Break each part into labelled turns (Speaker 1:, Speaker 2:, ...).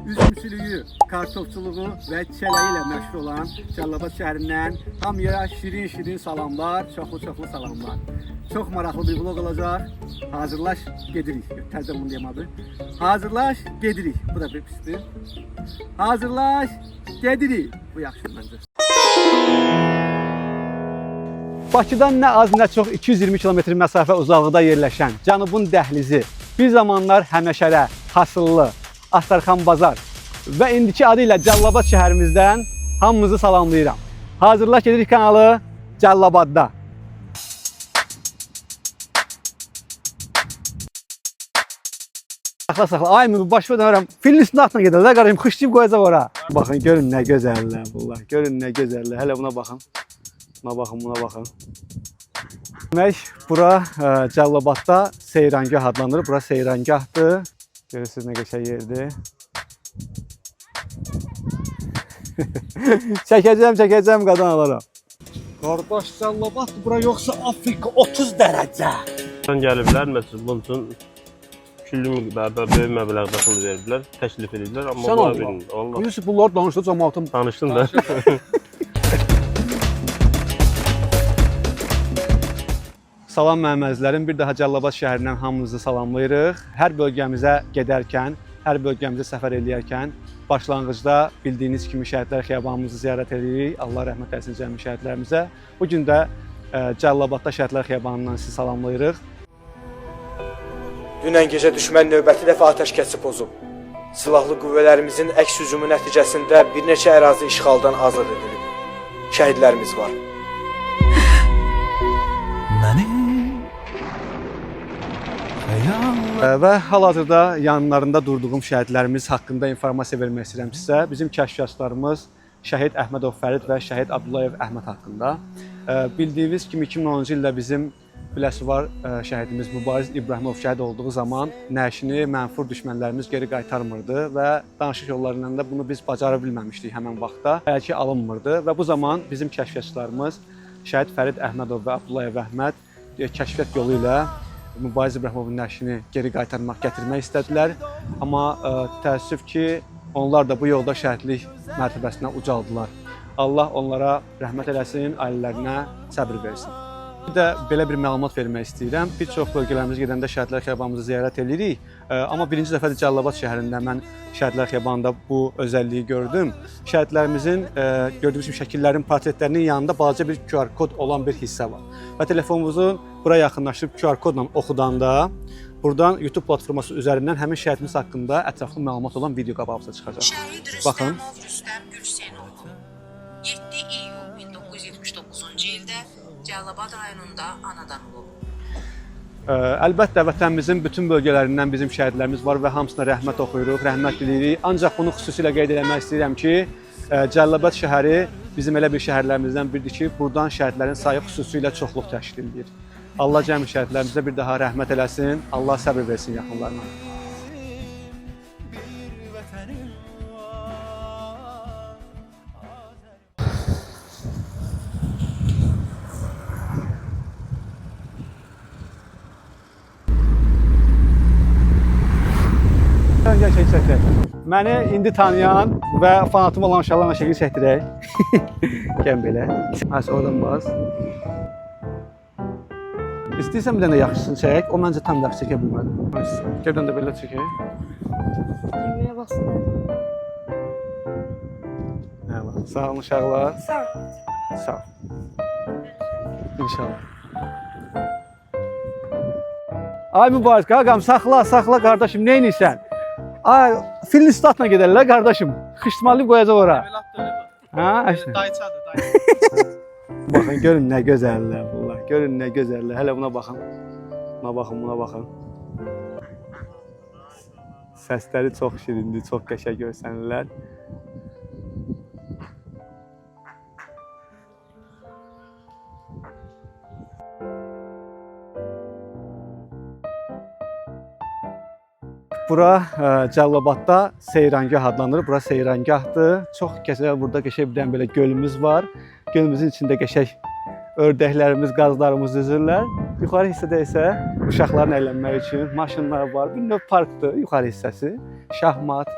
Speaker 1: üzümçülüyü, kartofçuluğu və çələyi ilə məşhur olan Cəlilabad şəhərindən hamıya şirin salamlar, çoxlu salamlar. Çox maraqlı bir vlog olacaq. Hazırlaş, gedirik. Təzə bunu deyəm abi. Hazırlaş, gedirik. Bu da bir pisdir. Hazırlaş, gedirik. Bu yaxşı məncə. Bakıdan nə az nə çox 220 km məsafə uzaqlıqda yerləşən Cənubun dəhlizi, bir zamanlar Həməşərə, Hasıllı, Astarxan Bazar və indiki adı ilə Cəlilabad şəhərimizdən hamınızı salamlayıram. Hazırlaş gedirik kanalı Cəlilabadda. Saxla. Ay mı başıma dönərəm. Filin üstünə atla gedələr. Qarayım, xışlayıb qoyacaq ora. Baxın, görün nə gözəllər bunlar. Görün nə gözəllər. Hələ buna baxın. Buna baxın. Demək, bura Cəlilabadda Seyrangah adlanır. Bura Seyrangahdır. Görürsünüz nə qəşəng yerdir. Çəkəcəm, qadan alaram. Qardaş, Cəlilabaddır bura yoxsa Afrika 30 dərəcə.
Speaker 2: Gəliblər, məsələn, bunun üçün küllü miqdarda böyük məbləğdə pul verdilər, təklif edildilər, amma bunlar bilmir.
Speaker 1: Bilirsiniz, bunlar danışdı, cəmaatım.
Speaker 2: Danışdın da.
Speaker 1: Salam məməzlərim, bir daha Cəlilabad şəhərindən hamınızı salamlayırıq. Hər bölgəmizə gedərkən, hər bölgəmizə səfər edərkən başlanğıcda bildiyiniz kimi şəhidlər xiyabanımızı ziyarət edirik. Allah rəhmət etsin cəmi şəhidlərimizə. Bugün də Cəlilabadda şəhidlər xiyabanından sizi salamlayırıq.
Speaker 3: Dünən gecə düşmən növbəti dəfə atəşkəsi pozub. Silahlı qüvvələrimizin əks hücumu nəticəsində bir neçə ərazi işğaldan azad edilib. Şəhidlərimiz var.
Speaker 1: Və hal-hazırda yanlarında durduğum şəhidlərimiz haqqında informasiya vermək istəyirəm sizə. Bizim kəşfiyyatçılarımız Şəhid Əhmədov Fərid və Şəhid Abdullayev Əhməd haqqında. Bildiyiniz kimi 2010-cu ildə bizim Biləsuvar şəhidimiz Mübariz İbrahimov şəhid olduğu zaman nəşini mənfur düşmənlərimiz geri qaytarmırdı və danışıq yollarından da bunu biz bacara bilməmişdik həmən vaxtda. Hələ ki alınmırdı və bu zaman bizim kəşfiyyatçılarımız Şəhid Fərid Əhmədov və Abdullayev Əhməd kəşfiyyat yolu ilə Mübariz İbrahimovun nəşini geri qaytarmaq, gətirmək istədilər. Amma təəssüf ki, onlar da bu yolda şəhidlik mərtəbəsinə ucaldılar. Allah onlara rəhmət eləsin, ailələrinə səbir versin. Bir də belə bir məlumat vermək istəyirəm. Bir çox bölgələrimizə gedəndə şəhidlər xiyabanımızı ziyarət edirik. Amma birinci dəfədir Cəlilabad şəhərində mən şəhidlər xiyabanında bu özəlliyi gördüm. Şəhidlərimizin gördüyümüz kimi şəkillərin, portretlərinin yanında balaca bir QR kod olan bir hissə var. Və telefonumuzun bura yaxınlaşıb QR kodla oxudanda buradan YouTube platforması üzərindən həmin şəhidimiz haqqında ətraflı məlumat olan video qabağımıza çıxacaq. Baxın.
Speaker 4: Rüstəm Gülsenov 7 iyul 1979-cu ildə Cəlilabad rayonunda anadan olub.
Speaker 1: Əlbəttə vətənimizin bütün bölgələrindən bizim şəhidlərimiz var və hamısına rəhmət oxuyuruq, rəhmət diliyirik. Ancaq bunu xüsusilə qeyd etmək istəyirəm ki, Cəlilabad şəhəri bizim elə bir şəhərlərimizdən biridir ki, buradan şəhidlərin sayı xüsusilə çoxluq təşkil edir. Allah cəmi şəhidlərimizə bir daha rəhmət eləsin, Allah səbir versin yaxınlarına. Məni indi tanıyan və fanatım olan uşaqlarla şəkil çəkdirək. Gəlin belə. Həs oradan bas. İstəyirsən bir dənə yaxşısını çək. O məncə tam yaxşı çəkə bilmədi. Gəldən də belə çəkək.
Speaker 5: Düymeye basın.
Speaker 1: Sağ olun uşaqlar.
Speaker 5: Sağ.
Speaker 1: Sağ ol. İnşallah. Ay mübarək, qaqam, saxla qardaşım, nə edirsən? Ay, filin üstü atına gedərlər qardaşım. Xışmalayıb qoyacaq ora. Ha, əşlə.
Speaker 2: Dayçadır.
Speaker 1: Baxın, görün nə gözəllər bunlar. Görün nə gözəllər. Hələ buna baxın. Buna baxın. Səsləri çox şirindir, çox qəşəng görsənirlər. Bura Cəlilabadda Seyrangah adlanır. Bura Seyrangahdır. Çox gözəl burada qəşəng bir dənə belə gölümüz var. Gölümüzün içində qəşəng ördəklərimiz, qazlarımız üzürlər. Yuxarı hissədə isə uşaqların əylənmək üçün maşınlar var. Bir növ parkdır yuxarı hissəsi. Şahmat,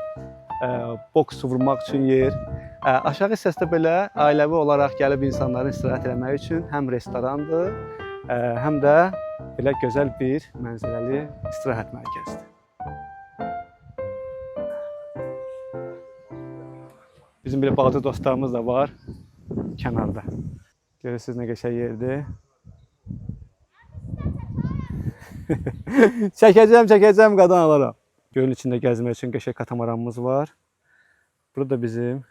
Speaker 1: boks vurmaq üçün yer. Aşağı hissəsində belə ailəvi olaraq gəlib insanların istirahət etməyi üçün həm restorandır, həm də belə gözəl bir mənzərəli istirahət mərkəzidir. Bizim belə balaca dostlarımız da var kənarda. Görürsünüz nə qəşəng yerdir. Çəkəcəm, qadan alaram. Gölün içində gəzmək üçün qəşəng katamaranımız var. Burada bizim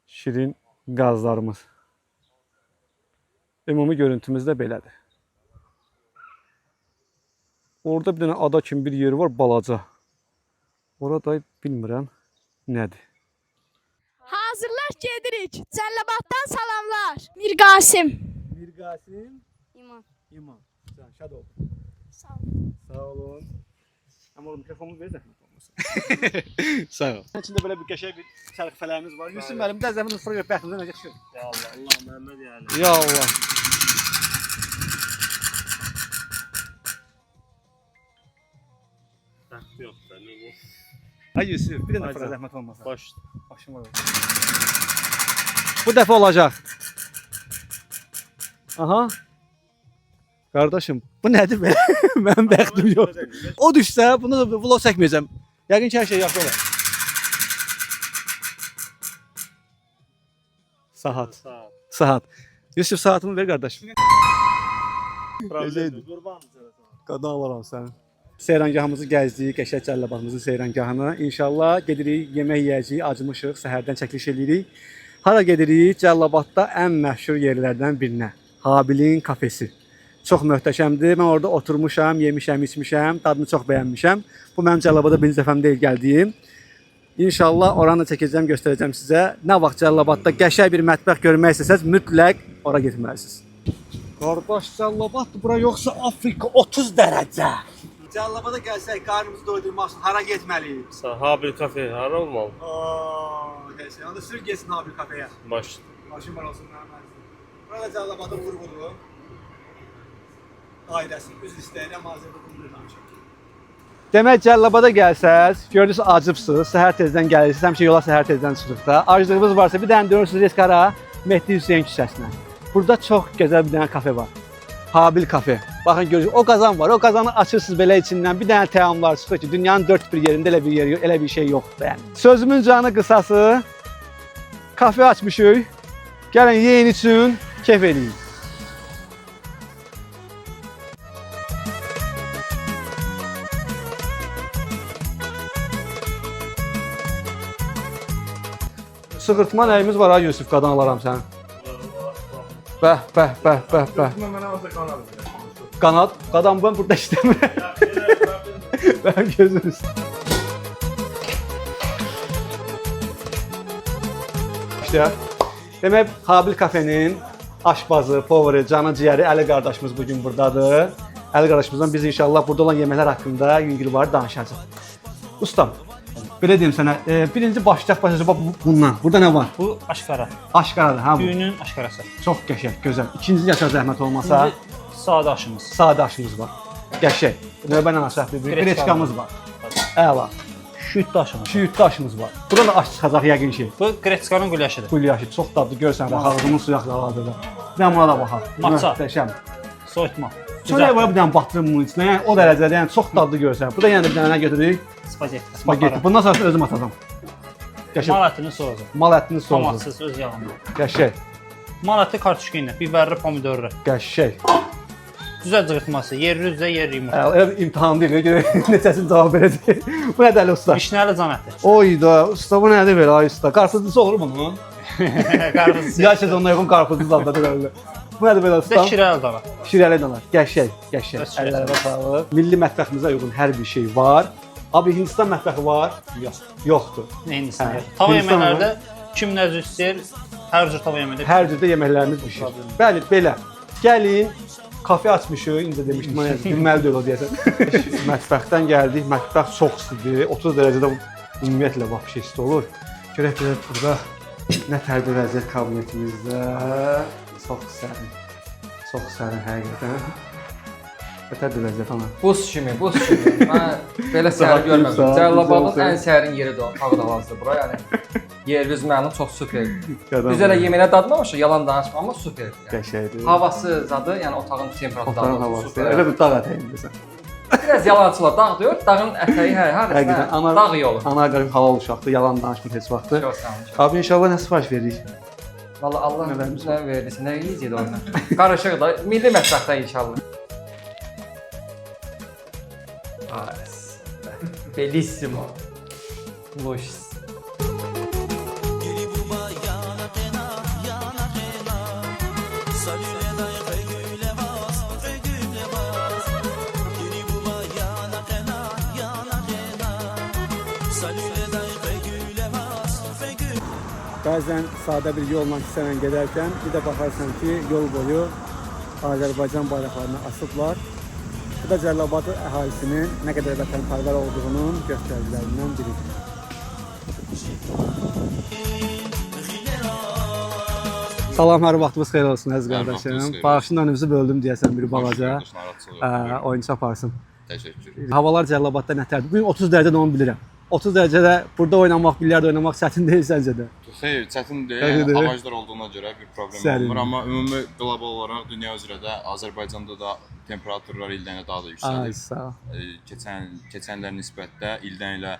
Speaker 1: şirin qazlarımız. Ümumi görüntümüz də belədir. Orada bir dənə ada kimi bir yer var, balaca. Orada bilmirəm nədir.
Speaker 5: Hazırlar gedirik. Cəllabaddan salamlar. Mirqasim.
Speaker 1: Mirqasim
Speaker 5: İman.
Speaker 1: İman. Şad ol.
Speaker 5: Sağ olun.
Speaker 1: Sağ olun. Amma o mikrofonu ver zəhmət olmasın. Sağ ol. İçində belə bir qəşəng bir sərfələrimiz var. Yusuf müəllim də zəmin ufra görə bəxtimizə necə çıxır.
Speaker 2: Ya Allah, Allah Məhəmməd yəni.
Speaker 1: Ya Allah.
Speaker 2: Bəxt yoxdur da, nə bu?
Speaker 1: Ay Yusuf, bir dənə
Speaker 2: Haydi.
Speaker 1: fıra zəhmət olmasa.
Speaker 2: Baş.
Speaker 1: Başım var. Bu dəfə olacaq. Aha. Qardaşım, bu nədir belə? Mənim bəxtim yoxdur. O düşsə, bunu da vlog çəkməyəcəm. Yəqin ki, hər şey yaxşı olar. Saat.
Speaker 2: Sağ ol.
Speaker 1: Saat. Yusuf, saatımı ver qardaşım.
Speaker 2: Problem qurban
Speaker 1: Qadan alaram sən. Seyrangahımızı gəzdik, qəşəng Cəllabadımızın seyrangahına. İnşallah gedirik, yemək yeyəcəyik, acımışıq, səhərdən çəkiliş edirik. Hara gedirik? Cəllabadda ən məşhur yerlərdən birinə. Habilin kafesi. Çox möhtəşəmdir. Mən orada oturmuşam, yemişəm, içmişəm, dadını çox bəyənmişəm. Bu mənim Cəllabada birinci dəfəm deyil gəldiyim. İnşallah oranı da çəkəcəm, göstərəcəm sizə. Nə vaxt Cəllabadda qəşəng bir mətbəx görmək istəsəz, mütləq ora getməlisiniz. Qardaş, Cəllabaddır bura yoxsa Afrika 30 dərəcə. Cəllabada gəlsək, qarnımızı doydurmaq üçün hara getməliyik?
Speaker 2: Sağ Habil kafe hara olmalı?
Speaker 1: Gəlsək, onda sür getsin Habil kafeyə.
Speaker 2: Baş.
Speaker 1: Başım var olsun, mənəmənsin. Burada Cəllabadın vurğulu. Ailəsi, üz istəyirəm, hazırda bunu danışaq. Demək, Cəllabada gəlsəz, görürsünüz acıbsınız, səhər tezdən gəlirsiniz, həmişə yola səhər tezdən çıxırıq da. Acılığınız varsa bir dənə dönürsünüz Reskara, Mehdi Hüseyin küçəsinə. Burada çox gözəl bir dənə kafe var. Habil kafe. Baxın görürsünüz, o qazan var. O qazanı açırsınız belə içindən, bir dənə təamlar çıxır ki, dünyanın dörd bir yerində elə bir yer yox, elə bir şey yoxdur yəni. Sözümün canı qısası, kafe açmışıq. Gəlin yeyin üçün, keyf edin. Sığırtma nəyimiz var ha Yusuf, qadan alaram sən. Bəh.
Speaker 2: Mənə olsa qanad.
Speaker 1: Qanad, qadan ben burada işləmirəm. Ben gözünüz. İşte, demək Habil kafenin aşbazı, poveri, canı ciyəri Əli qardaşımız bugün buradadır. Əli qardaşımızdan biz inşallah burada olan yeməklər haqqında yüngül var danışacağıq. Ustam, belə deyim sənə, birinci başlayaq bundan. Burada nə var?
Speaker 6: Bu aşkara.
Speaker 1: Aşkaradır ha bu.
Speaker 6: Düyünün aşkarası.
Speaker 1: Çox qəşəng, gözəl. İkinci yaşa zəhmət olmasa,
Speaker 6: Sadə aşımız.
Speaker 1: sadə aşımız var. Qəşəng. Növbə ilə aşaq bir greçkamız var. Əla.
Speaker 6: Şüyütlü aşımız.
Speaker 1: Şüyütlü aşımız var. Burada da aş çıxacaq yəqin ki.
Speaker 6: Bu greçkanın gülyaşıdır.
Speaker 1: Qulyaşı çox dadlı görsən bax ağzının suyu axır. Bir buna da baxaq.
Speaker 6: Matça.
Speaker 1: Möhtəşəm.
Speaker 6: Soyutma.
Speaker 1: Çörək var bir dənə batırım bunun içinə. Yəni o dərəcədə yəni çox dadlı görsən. Bu da yəni bir dənə nə götürürük?
Speaker 6: Spagetti.
Speaker 1: Spagetti. Bundan sonra özüm atacağam. Qəşəng.
Speaker 6: Mal ətinin soğuzu.
Speaker 1: Mal ətinin soğuzu.
Speaker 6: Tomatsız öz yağında.
Speaker 1: Qəşəng.
Speaker 6: Mal əti kartuşka ilə, biberli, pomidorlu.
Speaker 1: Qəşəng.
Speaker 6: Düzə cığırtması, yerli üzə, yerli yumurta.
Speaker 1: Elə bir imtahan deyil. Görə neçəsini cavab verəcək. Bu nədir Əli usta?
Speaker 6: Vişnəli can əti.
Speaker 1: Oyda, usta bu nədir belə ay usta? Qarpızlısı olur bunun?
Speaker 6: Qarpız.
Speaker 1: Yaş sezonuna uyğun qarpızlı zaddadır öyle. Bu nədir belə
Speaker 6: Bir
Speaker 1: usta?
Speaker 6: də şirəli dana.
Speaker 1: Şirəli danar. Qəşəng, qəşəng.
Speaker 6: Bəs şirəli.
Speaker 1: Əllərə sağlıq. Milli mətbəximizə uyğun hər bir şey var. Abi Hindistan mətbəxi var?
Speaker 6: Yox.
Speaker 1: Yoxdur.
Speaker 6: Neyin
Speaker 1: Hə.
Speaker 6: istəyir? Tava
Speaker 1: Hindistan
Speaker 6: yeməklərdə kim nə cür istəyir, hər cür tava yeməkdə.
Speaker 1: Hər cürdə yeməklərimiz bişir. Bəli, belə. Gəlin, kafe açmışıq. İncə demişdim, mən bilməli deyil o deyəsən. Mətbəxdən gəldik. Mətbəx çox istidir. 30 dərəcədə ümumiyyətlə bax şey isti olur. Görək biraz burada nə tərdə vəziyyət kabinetimizdə. Çox sərin. Çox sərin həqiqətən. Ötədir vəziyyət ana.
Speaker 7: Buz kimi. Mən belə səhər görməmişəm. Cəlilabadın ən sərin yeridir o. Ağdağazdır bura, yəni. Yeriniz mənim çox superdir. Biz elə yeməyə dadmamışıq, yalan danışma, amma superdir. Yəni.
Speaker 1: Qəşəngdir.
Speaker 7: Havası zadı, yəni otağın temperaturu
Speaker 1: Otağın havası. Elə bir dağ ətəyindesən.
Speaker 7: Biraz yalançılar dağ deyir, dağın ətəyi
Speaker 1: Həqiqətən
Speaker 7: dağ yolu.
Speaker 1: Ana qarım halal uşaqdır, yalan danışmır heç vaxtı.
Speaker 7: Çox sağ olun.
Speaker 1: Abi inşallah nə sifariş veririk?
Speaker 7: Valla Allah nə verdiysə, nə yeyəcək də orada. Qarışıq da, milli mətbəxdə inşallah. Bellissimo. Luis.
Speaker 1: Bəzən sadə bir yolla kisələn gedərkən bir də baxarsan ki, yol boyu Azərbaycan bayraqlarını asıblar. Bu da Cəlilabad əhalisinin nə qədər vətənpərvər olduğunun göstəricilərindən biridir. Salam, hər vaxtınız xeyir olsun əziz qardaşlarım. Bağışın önümüzü böldüm deyəsən bir balaca. Oyuncu aparsın.
Speaker 8: Təşəkkür.
Speaker 1: Havalar Cəlilabadda nətərdir? Bugün 30 dərəcədə onu bilirəm. 30 dərəcədə burada oynamaq, bilyard oynamaq çətin deyil səncə də?
Speaker 8: Xeyr, çətin deyil.
Speaker 1: Çətin deyil.
Speaker 8: Havacılar olduğuna görə bir problem
Speaker 1: Sərin.
Speaker 8: olmur, amma ümumi qlobal olaraq dünya üzrə də Azərbaycanda da temperaturlar ildən ilə daha da
Speaker 1: Ay,
Speaker 8: yüksəlir.
Speaker 1: sağ ol.
Speaker 8: Keçənlər nisbətdə ildən ilə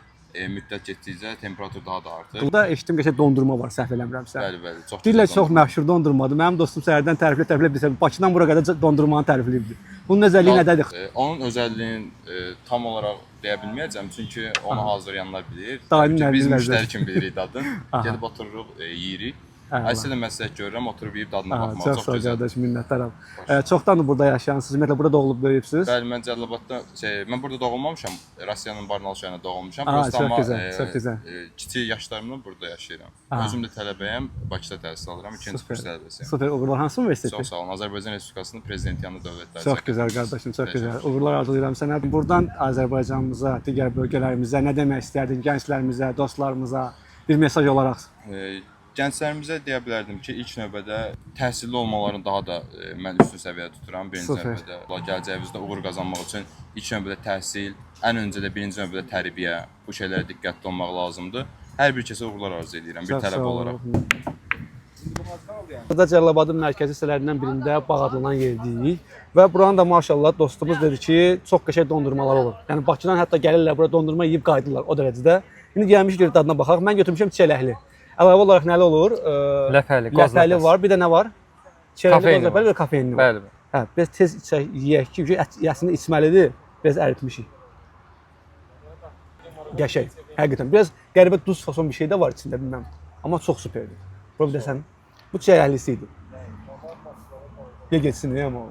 Speaker 8: müddət getdikcə temperatur daha da artır.
Speaker 1: Burada eşitdim ki, dondurma var, səhv eləmirəmsə.
Speaker 8: Bəli, bəli, çox
Speaker 1: Deyirlər
Speaker 8: gözəl
Speaker 1: çox
Speaker 8: dondurma.
Speaker 1: məşhur dondurmadır. Mənim dostum səhərdən tərifləyib bilsə, Bakıdan bura qədər dondurmanı tərifləyibdi. Bunun özəlliyi nədədir?
Speaker 8: Onun özəlliyini tam olaraq deyə bilməyəcəm, çünki onu hazırlayanlar bilir.
Speaker 1: Daimi
Speaker 8: Təbii ki, biz
Speaker 1: nəzər.
Speaker 8: müştəri kimi bilirik dadını. Gedib otururuq, yeyirik.
Speaker 1: Əla.
Speaker 8: Əslində məsləhət görürəm, oturub yeyib dadına
Speaker 1: Aha,
Speaker 8: baxmaq
Speaker 1: çox
Speaker 8: çox
Speaker 1: sağ ol
Speaker 8: gözəldir.
Speaker 1: qardaş, minnətdaram. Çoxdandır burada yaşayansınız, ümumiyyətlə burada doğulub böyüyübsünüz.
Speaker 8: Bəli, mən Cəlilabadda mən burada doğulmamışam. Rusiyanın Barnaul şəhərində doğulmuşam.
Speaker 1: Aa,
Speaker 8: Prosta
Speaker 1: çox
Speaker 8: amma
Speaker 1: gözəl, çox gözəl.
Speaker 8: kiçik yaşlarımdan burada yaşayıram.
Speaker 1: Aha.
Speaker 8: Özüm də tələbəyəm, Bakıda təhsil alıram, ikinci kurs tələbəsiyəm.
Speaker 1: Super, uğurlar. Hansı universiteti?
Speaker 8: Çox sağ olun. Azərbaycan Respublikasının Prezidentyanı dövlətləri.
Speaker 1: Çox gözəl qardaşım, çox gözəl. Uğurlar arzulayıram sənə. Buradan Azərbaycanımıza, digər bölgələrimizə nə demək istərdin gənclərimizə, dostlarımıza bir mesaj olaraq?
Speaker 8: Gənclərimizə deyə bilərdim ki, ilk növbədə təhsilli olmalarını daha da mən üstün səviyyədə tuturam. Birinci
Speaker 1: Super.
Speaker 8: növbədə gələcəyimizdə uğur qazanmaq üçün ilk növbədə təhsil, ən öncə də birinci növbədə tərbiyə, bu şeylərə diqqətli olmaq lazımdır. Hər bir kəsə uğurlar arzu edirəm bir
Speaker 1: Çox
Speaker 8: tələbə
Speaker 1: sağ
Speaker 8: olaraq.
Speaker 1: Burada Cəlilabadın mərkəzi hissələrindən birində bağ adlanan yerdəyik və buranın da maşallah dostumuz dedi ki, çox qəşəng dondurmalar olur. Yəni Bakıdan hətta gəlirlər bura dondurma yeyib qayıdırlar o dərəcədə. İndi gəlmiş gedib dadına baxaq. Mən götürmüşəm çiyələkli. Əlavə olaraq nəli olur?
Speaker 7: Ləpəli, qoz
Speaker 1: Ləpəli
Speaker 7: ləpəsi.
Speaker 1: var, bir də nə var? Çiyələkli,
Speaker 7: Kafeini
Speaker 1: qoz ləpəli və kafeinli var.
Speaker 7: Bəli.
Speaker 1: Hə, biraz tez içək, yeyək ki, əslində içməlidir. Biraz əritmişik. Qəşəng. Həqiqətən biraz qəribə duz fason bir şey də var içində bilməm. Amma çox superdir. Bura bir də sən bu çiyələklisi idi. Ye getsin deyə amma.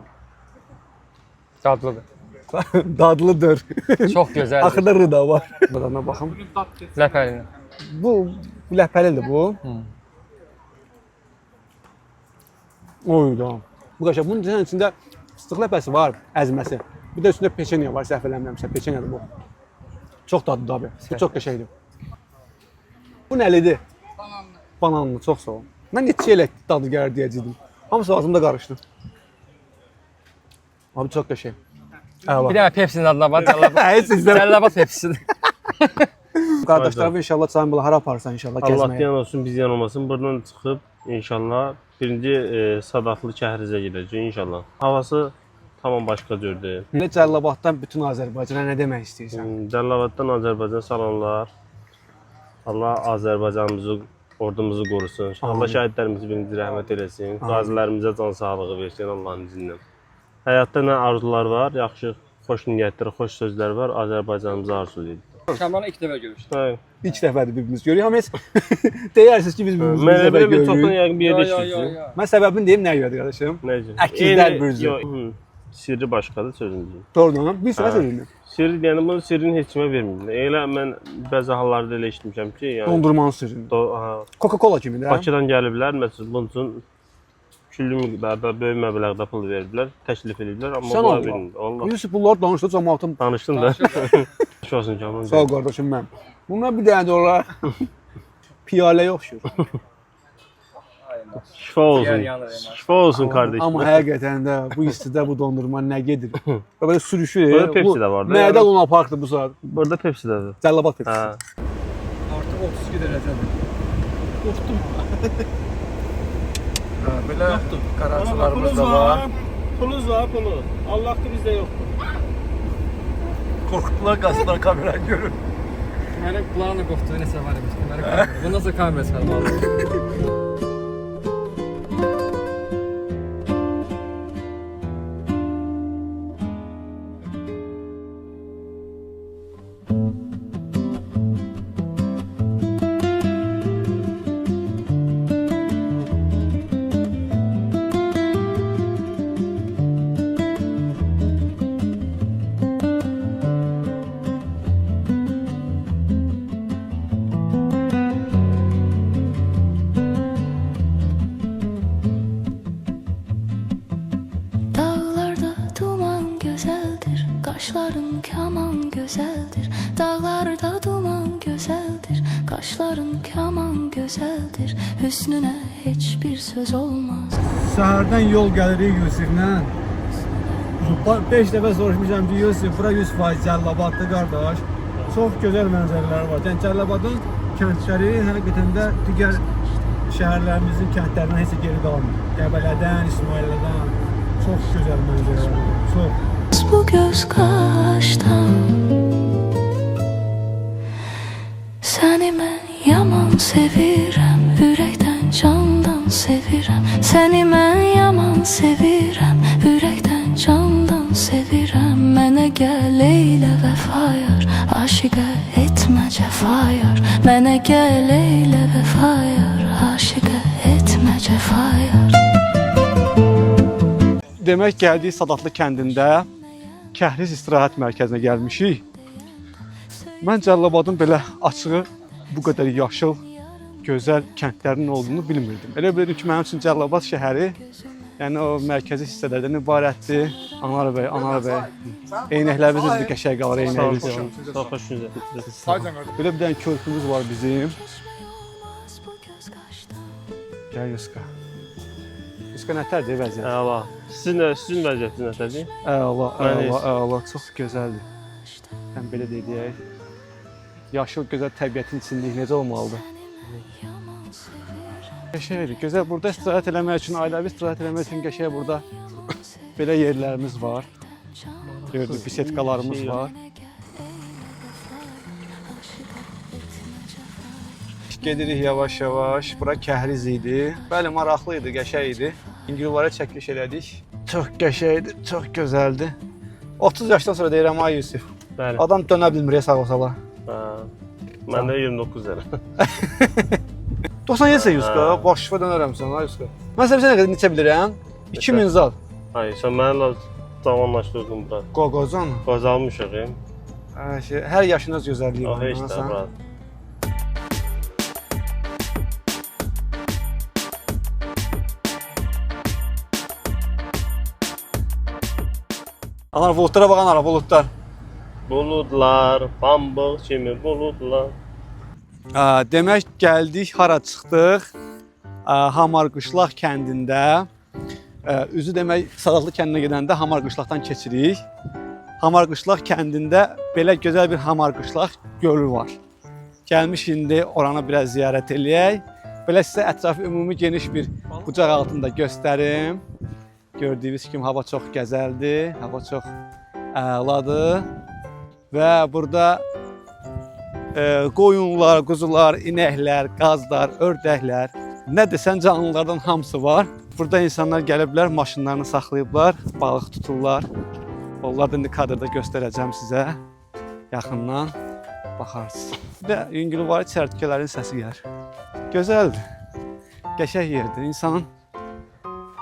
Speaker 7: Dadlıdır.
Speaker 1: Dadlıdır.
Speaker 7: Çox gözəldir.
Speaker 1: Axırda rıda var. Dadına baxım.
Speaker 7: Ləpəli.
Speaker 1: Bu ləpəlidir bu. Oy da. Bu qəşəng. Bunun içində fıstıq ləpəsi var, əzməsi. Bir də üstündə peçenya var, səhv eləmirəmsə. Peçenyadır bu. Çox dadlıdır abi. Bu çox qəşəngdir. Bu nəlidir?
Speaker 4: Bananlı.
Speaker 1: Bananlı, çox sağ ol. Mən neçə elə dadı gəlir deyəcəydim. Hamısı ağzımda qarışdı. Abi çox qəşəng. Əla.
Speaker 7: Bir dənə Pepsi-nin adına bax, Cəlilabad.
Speaker 1: Heç sizdən.
Speaker 7: Cəlilabad Pepsi-sidir.
Speaker 1: Qardaşlarım inşallah çayın bula hara aparsan inşallah
Speaker 2: Allah
Speaker 1: gəzməyə.
Speaker 2: diyan olsun, biz yan olmasın. Buradan çıxıb inşallah birinci Sadatlı Kəhrizə gedəcəyik inşallah. Havası tamam başqa cürdür.
Speaker 1: Nə Cəlilabaddan bütün Azərbaycana nə demək istəyirsən?
Speaker 2: Cəlilabaddan Azərbaycan salamlar. Allah Azərbaycanımızı, ordumuzu qorusun. Allah şəhidlərimizi birinci rəhmət eləsin. Qazilərimizə can sağlığı versin Allahın izni ilə. Həyatda nə arzular var, yaxşı, xoş niyyətlər, xoş sözlər var. Azərbaycanımızı arzulayırıq.
Speaker 7: Şamanı ilk dəfə görüşdük.
Speaker 2: Hayır.
Speaker 1: İlk dəfədir bir-birimiz görürük. Amma heç deyərsiniz ki biz
Speaker 2: Mən
Speaker 1: bir-birimizə
Speaker 2: belə bir çoxdan
Speaker 1: görürük.
Speaker 2: yəqin bir yerdə işləyirəm.
Speaker 1: Mən səbəbini deyim nəyə görədir qardaşım?
Speaker 2: Necə?
Speaker 1: Əkizlər bürcü.
Speaker 2: Sirri başqadır sözüncü.
Speaker 1: Doğrudan bir sözə söyləyim.
Speaker 2: Sirri yəni bunu sirrini heç kimə vermirəm. Elə mən bəzi hallarda elə eşitmişəm ki, yəni
Speaker 1: Dondurmanın sirrini. Coca-Cola kimi də.
Speaker 2: Bakıdan gəliblər, məsələn, bunun üçün küllü miqdarda böyük məbləğdə pul verdilər, təklif ediblər, amma
Speaker 1: Sən
Speaker 2: bunlar
Speaker 1: Allah.
Speaker 2: vermir. Allah
Speaker 1: Yusuf bunlar danışdı cəmaatım.
Speaker 2: danışdın da. Xoş olsun canım.
Speaker 1: Sağ ol qardaşım mənim. Bunlar bir dənə də olar. Piyaləyə oxşur.
Speaker 2: Şifa olsun. Şifa olsun kardeşim.
Speaker 1: Amma həqiqətən də bu istidə bu dondurma nə gedir? Böyle sürüşür.
Speaker 2: Burada Pepsi də var da.
Speaker 1: Mədə Luna Parkdır bu saat.
Speaker 2: Burada Pepsi də var.
Speaker 1: Cəllabad Pepsi.
Speaker 2: Ha.
Speaker 1: Artıq 32 dərəcədir. Qorxdum. Belə qaraçılarımız da var.
Speaker 6: Puluz var, puluz. Allah'tı bizde yoktur.
Speaker 1: Qorxdular, qaçdılar kamerayı görüb.
Speaker 7: Mənim qulağına qopdu, nəsə var imiş. Bu nasıl kamera çalmalı?
Speaker 9: Dağlarda duman gözəldir, qaşların kaman gözəldir. Dağlarda duman gözəldir, qaşların kaman gözəldir. Hüsnünə heç bir söz olmaz.
Speaker 1: Səhərdən yol gəlirik Yusiflə. 5 dəfə soruşmuşam ki, Yusif, bura 100% Cəllabaddır qardaş. Çox gözəl mənzərələri var. Yəni Cəllabadın kəndləri həqiqətən də digər şəhərlərimizin kəndlərindən heç geri qalmır. Qəbələdən, İsmayıllıdan çox gözəl mənzərələr var. Çox.
Speaker 9: Bu göz qaşdan səni mən yaman sevirəm, ürəkdən candan sevirəm. Səni mən yaman sevirəm, ürəkdən candan sevirəm. Mənə gəl eylə vəfayar, aşiqə etmə cəfayar. Mənə gəl eylə vəfayar, aşiqə etmə cəfayar.
Speaker 1: Demək gəldik Sadatlı kəndində Kəhriz istirahət mərkəzinə gəlmişik. Mən Cəllabadın belə açığı bu qədər yaşıl, gözəl kəndlərinin olduğunu bilmirdim. Elə bilirdim ki, mənim üçün Cəllabad şəhəri, yəni o mərkəzi hissələrdən ibarətdir. Anar bəy, Anar bəy. Eynəklərimiz necə qəşəng qalır, eynəklərimiz.
Speaker 2: Sağ xoş güzel.
Speaker 1: Belə bir dənə körpümüz var bizim. Gəl Yuska. Yuska nətərdir vəziyyət?
Speaker 2: Əla. Sizin vəziyyətiniz nətədir?
Speaker 1: Əla,
Speaker 2: Mən
Speaker 1: əla, əla, çox gözəldir. Sən belə deyək. Yaşıl gözəl təbiətin içindəyik, necə olmalıdır? Qəşəngdir, gözəl. Burada istirahət eləmək üçün, ailəvi istirahət eləmək üçün qəşəng burada belə yerlərimiz var. Gördük, bisetkalarımız var. Gedirik yavaş-yavaş. Bura Kəhriz idi. Bəli, maraqlı idi, qəşəng idi. İngilvara çəkiliş elədik. Çox qəşəngdir, çox gözəldir. 30 yaşdan sonra deyirəm, ay Yusif.
Speaker 2: Bəli.
Speaker 1: Adam dönə bilmir sağ olsala.
Speaker 2: Mən də 29 yaram.
Speaker 1: 97 Yuska, başıfa dönərəm sən, ay Yuska. Mən sənə nə qədər neçə bilirəm? 2000 zal.
Speaker 2: Hayır, sən mənimlə zamanlaşdırdın bura.
Speaker 1: Qoqozan.
Speaker 2: Qazanmışıq.
Speaker 1: Hər yaşınız gözəlliyi var.
Speaker 2: Heç də bura.
Speaker 1: Anar buludlara bax, anar buludlar.
Speaker 2: Buludlar, pambıq kimi buludlar.
Speaker 1: Demək gəldik, hara çıxdıq? Hamarqışlaq kəndində. Üzü demək Sadatlı kəndinə gedəndə Hamarqışlaqdan keçirik. Hamarqışlaq kəndində belə gözəl bir Hamarqışlaq gölü var. Gəlmiş indi oranı biraz ziyarət eləyək. Belə sizə ətrafı ümumi geniş bir bucaq altında göstərim. Gördüyünüz kimi hava çox gözəldir, hava çox əladır. Və burada qoyunlar, quzular, inəklər, qazlar, ördəklər, nə desən canlılardan hamısı var. Burada insanlar gəliblər, maşınlarını saxlayıblar, balıq tuturlar. Onlar da indi kadrda göstərəcəm sizə. Yaxından baxarsınız. Bir də yüngülvari çərtkələrin səsi gəlir. Gözəldir, qəşəng yerdir. İnsanın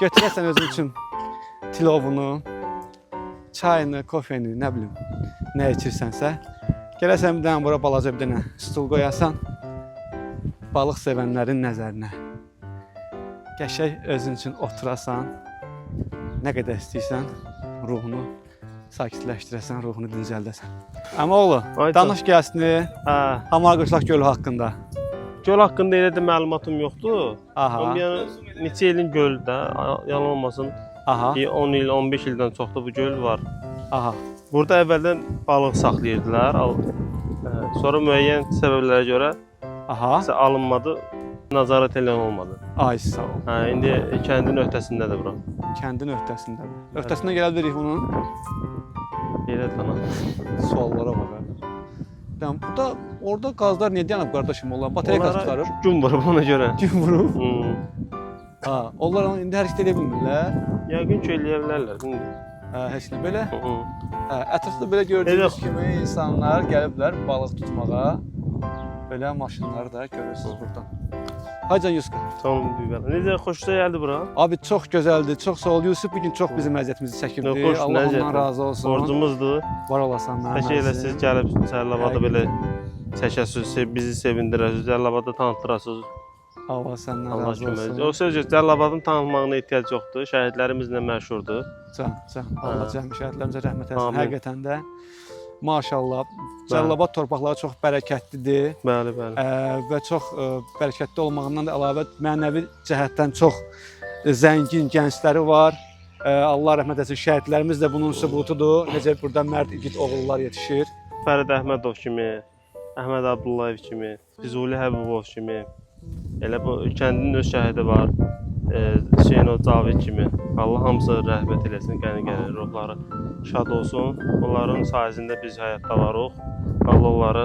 Speaker 1: götürəsən özün üçün tilovunu, çayını, kofeni, nə bilim, nə içirsənsə, gələsən bir dənə bura balaca bir dənə stul qoyasan, balıq sevənlərin nəzərinə. Qəşəng özün üçün oturasan, nə qədər istəyirsən, ruhunu sakitləşdirəsən, ruhunu dincəldəsən. Əmoğlu, danış gəlsin Hamarqışlaq gölü haqqında.
Speaker 2: Göl haqqında elə də məlumatım yoxdur.
Speaker 1: Aha.
Speaker 2: Amma yəni neçə ilin gölü də, yalan olmasın,
Speaker 1: Aha.
Speaker 2: bir 10 il, 15 ildən çoxdur bu göl var.
Speaker 1: Aha.
Speaker 2: Burada əvvəldən balıq saxlayırdılar. Sonra müəyyən səbəblərə görə
Speaker 1: Aha.
Speaker 2: alınmadı, nəzarət edən olmadı.
Speaker 1: Ay sağ ol.
Speaker 2: Hə, indi kəndin öhdəsindədir bura.
Speaker 1: Kəndin öhdəsində. Öhdəsindən gələ bilərik bunun.
Speaker 2: Elə tana.
Speaker 1: Suallara bax. Yəni burada orada qazlar niyə dayanıb qardaşım? Onlar batarya qaz tutarır.
Speaker 2: Gün vurub ona görə.
Speaker 1: Kim vurub?
Speaker 2: Hı.
Speaker 1: Onlar onu indi hərəkət edə bilmirlər.
Speaker 2: Yəqin ki, eləyə bilərlər indi.
Speaker 1: Heç nə belə.
Speaker 2: Hı.
Speaker 1: Ətrafda belə gördüyünüz kimi insanlar gəliblər balıq tutmağa. Belə maşınları da görürsünüz buradan. Haycan Yuska.
Speaker 2: Tamam bir. Necə xoşuna gəldi bura?
Speaker 1: Abi çox gözəldir. Çox sağ ol. Yusuf bugün çox bizim əziyyətimizi çəkibdi.
Speaker 2: Xoş,
Speaker 1: Allah
Speaker 2: nəzət.
Speaker 1: ondan razı olsun.
Speaker 2: Borcumuzdur.
Speaker 1: Var olasan mənim.
Speaker 2: Təşəkkür edəsiniz, gəlib Cəlilabadda belə çəkəsiniz, bizi sevindirəsiniz, Cəlilabadda tanıtırasınız.
Speaker 1: Allah səndən
Speaker 2: Allah
Speaker 1: razı olsun.
Speaker 2: kömək. O söz yox, Cəlilabadın tanınmağına ehtiyac yoxdur. Şəhidlərimizlə məşhurdur.
Speaker 1: Can. Allah cəmi şəhidlərimizə rəhmət etsin.
Speaker 2: Amin.
Speaker 1: Həqiqətən də maşallah Cəlilabad torpaqları çox bərəkətlidir.
Speaker 2: Bəli.
Speaker 1: Və çox bərəkətli olmağından da əlavə mənəvi cəhətdən çox zəngin gəncləri var. Allah rəhmət etsin. Şəhidlərimiz də bunun sübutudur. Necə burada mərd igid oğullar yetişir.
Speaker 2: Fərid Əhmədov kimi, Əhməd Abdullayev kimi, Füzuli Həbibov kimi, elə bu kəndin öz şəhidi var. Hüseynov Cavid kimi. Allah hamısı rəhmət eləsin, qəni ruhları şad olsun. Onların sayəsində biz həyatda varıq. Allah onları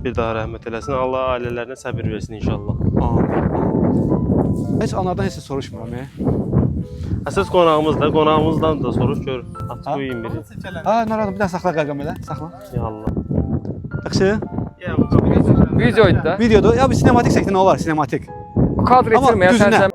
Speaker 2: bir daha rəhmət eləsin. Allah ailələrinə səbir versin inşallah.
Speaker 1: Amin. Heç anadan heç soruşmuram.
Speaker 2: Əsas qonağımızdan da soruş gör. Açıq qoyayım biri.
Speaker 1: Narahat bir daha saxla qəlqəm elə. Saxla.
Speaker 2: Ya Allah.
Speaker 1: Yaxşı.
Speaker 7: Videoydu da.
Speaker 1: Videoda ya bir sinematik çəkdi nə olar, sinematik.
Speaker 7: Bu kadr
Speaker 1: Amma
Speaker 7: itirməyən
Speaker 1: düzünə.